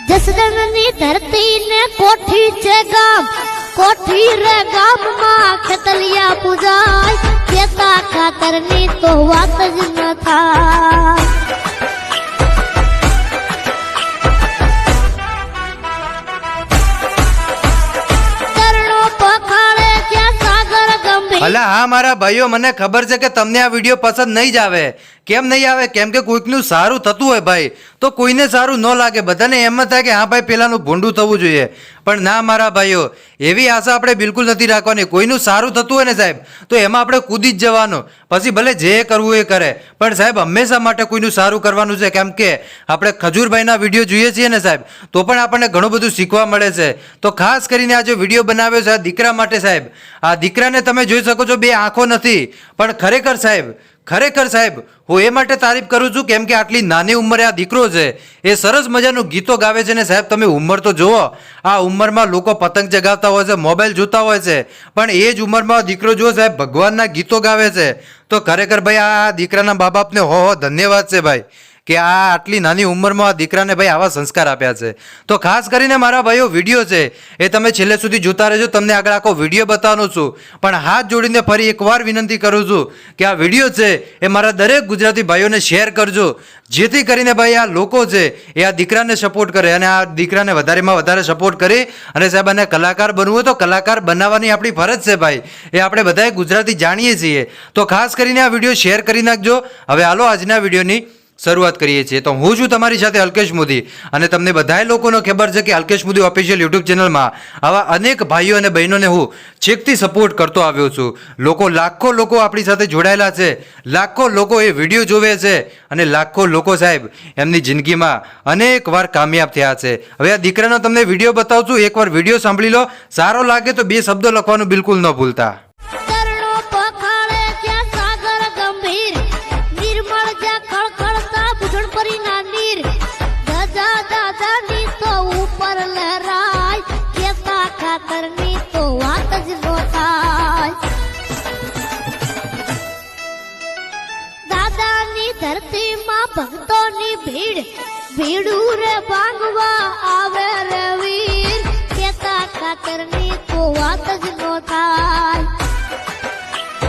જસદણની ધરતી ને કોઠી છે ગામ, કોઠી રે ગામમાં ખેતલિયા પૂજાય, ખેતા ખાતરની તો વાત જ ન થાય. ચરણો પખાડે ત્યાં સાગર ગંભીર. અલા હા મારા ભાઈઓ, મને ખબર છે કે તમને આ વિડીયો પસંદ નહીં જ આવે. કેમ નહીં આવે? કેમ કે કોઈકનું સારું થતું હોય ભાઈ તો કોઈને સારું ન લાગે. બધાને એમ જ થાય કે હા ભાઈ પેલાનું ભૂંડું થવું જોઈએ. પણ ના મારા ભાઈઓ, એવી આશા આપણે બિલકુલ નથી રાખવાની. કોઈનું સારું થતું હોય ને સાહેબ તો એમાં આપણે કૂદી જ જવાનું. પછી ભલે જે કરવું એ કરે, પણ સાહેબ હંમેશા માટે કોઈનું સારું કરવાનું છે. કેમ કે આપણે ખજૂરભાઈના વિડીયો જોઈએ છીએ ને સાહેબ, તો પણ આપણને ઘણું બધું શીખવા મળે છે. તો ખાસ કરીને આ જે વિડીયો બનાવ્યો છે આ દીકરા માટે સાહેબ, આ દીકરાને તમે જોઈ શકો છો, બે આંખો નથી, પણ ખરેખર સાહેબ હું એ માટે તારીફ કરું છું કેમ કે આટલી નાની ઉંમરે આ દીકરો છે એ સરસ મજાનું ગીતો ગાવે છે ને સાહેબ તમે ઉંમર તો જુઓ. આ ઉંમરમાં લોકો પતંગ ચગાવતા હોય છે, મોબાઈલ જોતા હોય છે, પણ એ જ ઉંમરમાં દીકરો જુઓ સાહેબ ભગવાનના ગીતો ગાવે છે. તો ખરેખર ભાઈ આ દીકરાના મા બાપને હો ધન્યવાદ છે ભાઈ કે આ આટલી નાની ઉંમરમાં આ દીકરાને ભાઈ આવા સંસ્કાર આપ્યા છે. તો ખાસ કરીને મારા ભાઈઓ વિડીયો છે એ તમે છેલ્લે સુધી જોતા રહેજો. તમને આગળ આખો વિડીયો બતાવવાનો છું, પણ હાથ જોડીને ફરી એકવાર વિનંતી કરું છું કે આ વિડીયો છે એ મારા દરેક ગુજરાતી ભાઈઓને શેર કરજો, જેથી કરીને ભાઈ આ લોકો છે એ આ દીકરાને સપોર્ટ કરે અને આ દીકરાને વધારેમાં વધારે સપોર્ટ કરી અને સાહેબ આને કલાકાર બનવું હોય તો કલાકાર બનાવવાની આપણી ફરજ છે ભાઈ, એ આપણે બધાએ ગુજરાતી જાણીએ છીએ. તો ખાસ કરીને આ વિડીયો શેર કરી નાખજો. હવે હાલો આજના વિડીયોની શરૂઆત કરીએ છીએ. તો હું છું તમારી સાથે અલ્કેશ મોદી અને તમને બધાય લોકોને ખબર છે કે અલ્કેશ મોદી ઓફિશિયલ યુટ્યુબ ચેનલમાં આવા અનેક ભાઈઓ અને બહેનોને હું છેકથી સપોર્ટ કરતો આવ્યો છું. લાખો લોકો આપણી સાથે જોડાયેલા છે, લાખો લોકો એ વિડીયો જોવે છે અને લાખો લોકો સાહેબ એમની જિંદગીમાં અનેક વાર કામયાબ થયા છે. હવે આ દીકરાનો તમને વિડીયો બતાવું છું, એકવાર વિડીયો સાંભળી લો. સારો લાગે તો 2 શબ્દો લખવાનું બિલકુલ ન ભૂલતા. ચરણો પખાડે ત્યાં સાગર ગંભીર, નિર્મળ જ્યાં ખળખળતા બુઢણ પરીના નીર, દાદા દાદાની તો ઉપર લહેરાય, ખેતા ખાતરની તો વાત જ નો થાય. દાદાની ધરતીમાં ભક્તોની ભીડ, ભીડું રે ભાંગવા આવે રે વીર, ખેતા ખાતરની તો વાત જ